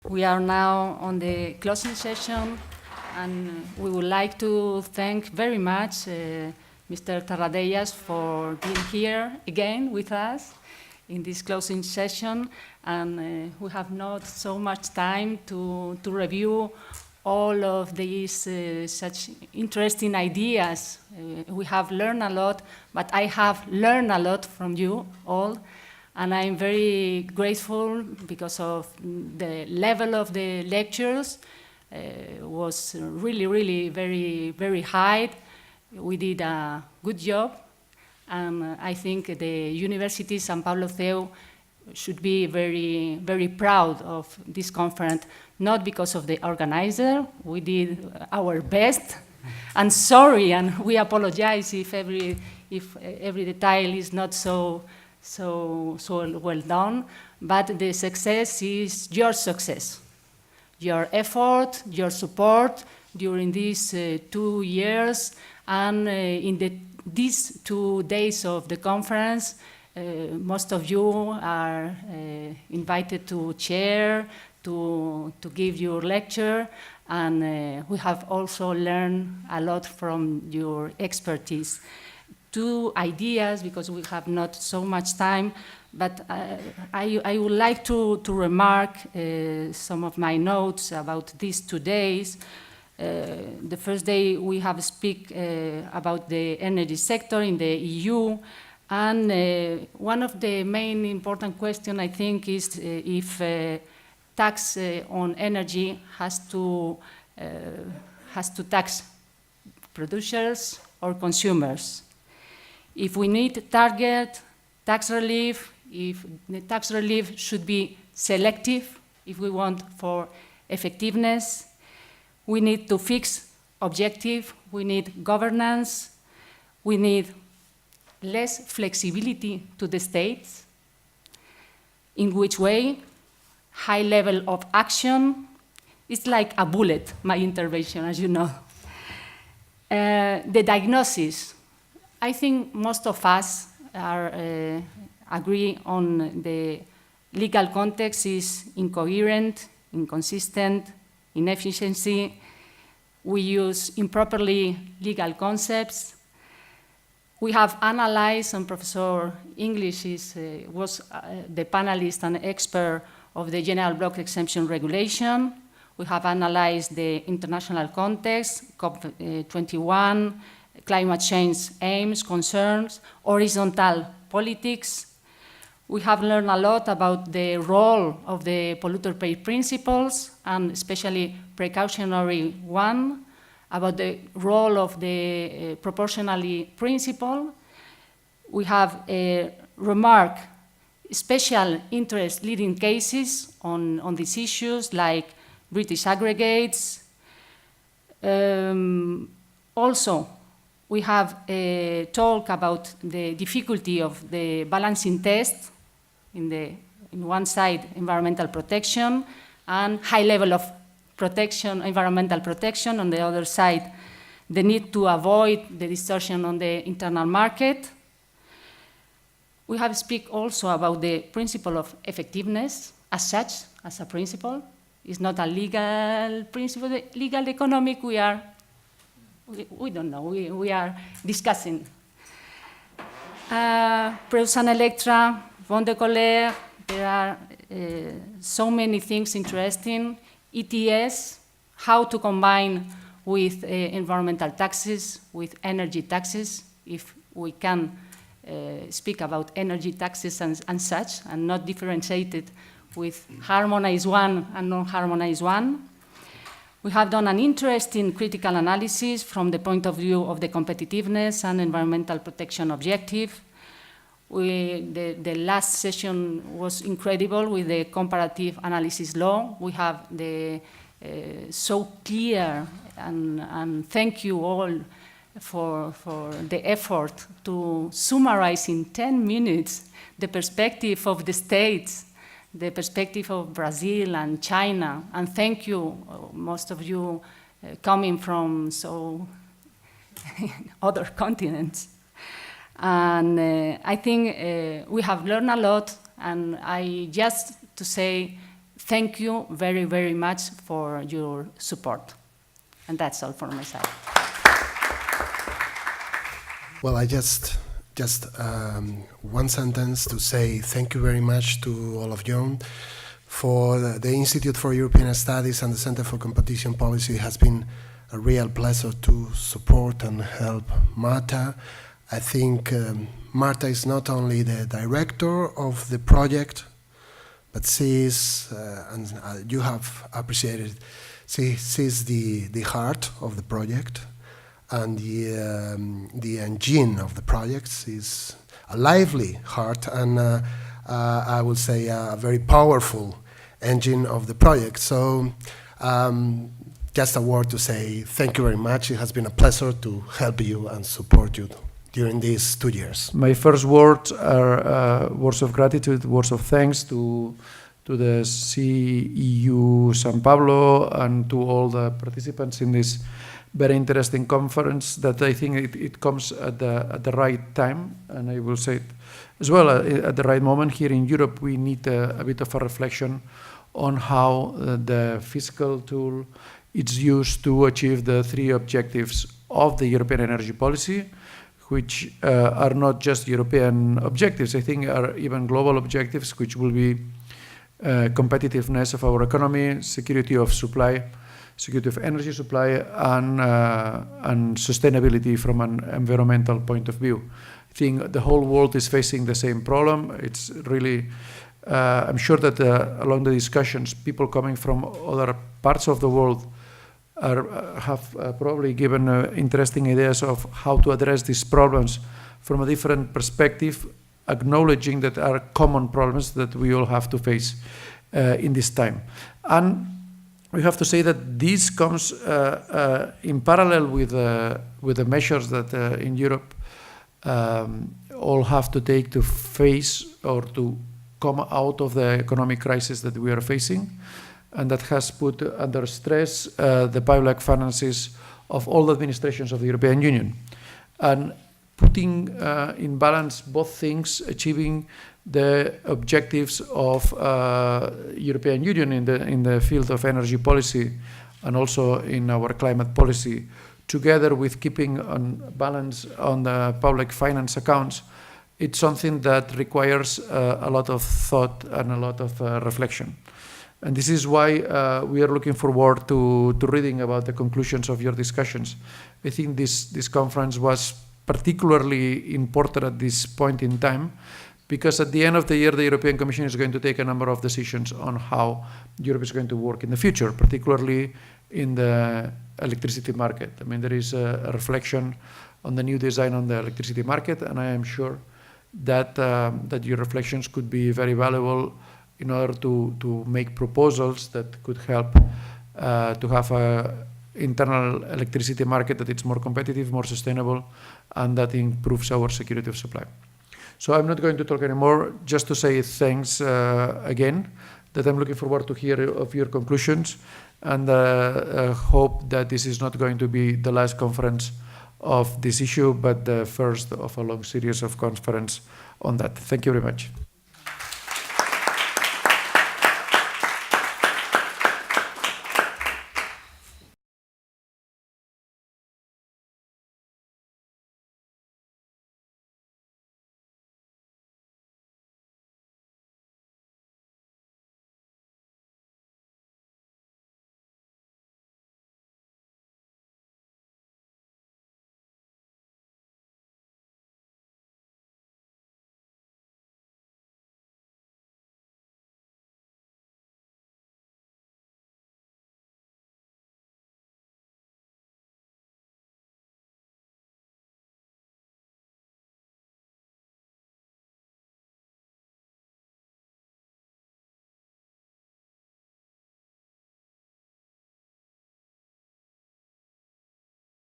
We are now on the closing session, and we would like to thank very much Mr. Tarradellas for being here again with us in this closing session. And we have not so much time to review all of these such interesting ideas. We have learned a lot, but I have learned a lot from you all. And I'm very grateful because of the level of the lectures was really, really very, very high. We did a good job. And I think the University San Pablo CEU should be very, very proud of this conference, not because of the organizer. We did our best. And sorry, and we apologize if every detail is not so well done, but the success is your success. Your effort, your support during these 2 years, and in these 2 days of the conference, most of you are invited to chair, to give your lecture, and we have also learned a lot from your expertise. 2 ideas, because we have not so much time, but I would like to remark some of my notes about these 2 days. The first day we have speak about the energy sector in the EU, and one of the main important questions I think is if tax on energy has to tax producers or consumers. If we need target tax relief, if the tax relief should be selective, if we want for effectiveness, we need to fix objective, we need governance, we need less flexibility to the states. In which way? High level of action. It's like a bullet, my intervention, as you know. The diagnosis. I think most of us agree on the legal context is incoherent, inconsistent, inefficiency. We use improperly legal concepts. We have analyzed, and Professor English was the panelist and expert of the General Block Exemption Regulation. We have analyzed the international context, COP21, climate change aims, concerns, horizontal politics. We have learned a lot about the role of the polluter pays principles, and especially precautionary one, about the role of the proportionality principle. We have remarked special interest leading cases on these issues, like British aggregates. Also, we have talked about the difficulty of the balancing test in one side, environmental protection, and high level of protection, environmental protection, on the other side, the need to avoid the distortion on the internal market. We have speak also about the principle of effectiveness as such, as a principle. It's not a legal principle, the legal economic we don't know, we are discussing. Preussen Electra, Von de Colère, there are so many things interesting. ETS, how to combine with environmental taxes, with energy taxes, if we can speak about energy taxes and such, and not differentiated with harmonized one and non-harmonized one. We have done an interesting critical analysis from the point of view of the competitiveness and environmental protection objective. The last session was incredible with the comparative analysis law. We have the so clear, and thank you all for the effort to summarize in 10 minutes the perspective of the states, the perspective of Brazil and China, and thank you, most of you coming from so other continents. And I think we have learned a lot, and I just to say thank you very, very much for your support. And that's all from my side. Well, I just one sentence to say thank you very much to all of you. For the Institute for European Studies and the Center for Competition Policy, it has been a real pleasure to support and help Marta. I think Marta is not only the director of the project, but she is, and you have appreciated, she's the heart of the project and the engine of the project. Is a lively heart and I would say a very powerful engine of the project. So just a word to say thank you very much. It has been a pleasure to help you and support you during these 2 years. My first words are words of gratitude, words of thanks to the CEU San Pablo and to all the participants in this very interesting conference that I think it comes at the right time, and I will say it as well, at the right moment. Here in Europe we need a bit of a reflection on how the fiscal tool is used to achieve the 3 objectives of the European energy policy, which are not just European objectives, I think are even global objectives, which will be competitiveness of our economy, security of supply, security of energy supply, and sustainability from an environmental point of view. I think the whole world is facing the same problem. It's really, I'm sure that along the discussions, people coming from other parts of the world have probably given interesting ideas of how to address these problems from a different perspective, acknowledging that are common problems that we all have to face in this time. And we have to say that this comes in parallel with the measures that in Europe all have to take to face or to come out of the economic crisis that we are facing, and that has put under stress the public finances of all the administrations of the European Union. And putting in balance both things, achieving the objectives of European Union in the field of energy policy and also in our climate policy, together with keeping on balance on the public finance accounts, it's something that requires a lot of thought and a lot of reflection. And this is why we are looking forward to reading about the conclusions of your discussions. I think this conference was particularly important at this point in time, because at the end of the year, the European Commission is going to take a number of decisions on how Europe is going to work in the future, particularly in the electricity market. I mean, there is a reflection on the new design on the electricity market, and I am sure that your reflections could be very valuable in order to make proposals that could help to have an internal electricity market that is more competitive, more sustainable, and that improves our security of supply. So I'm not going to talk anymore, just to say thanks again, that I'm looking forward to hear of your conclusions, and hope that this is not going to be the last conference of this issue, but the first of a long series of conference on that. Thank you very much.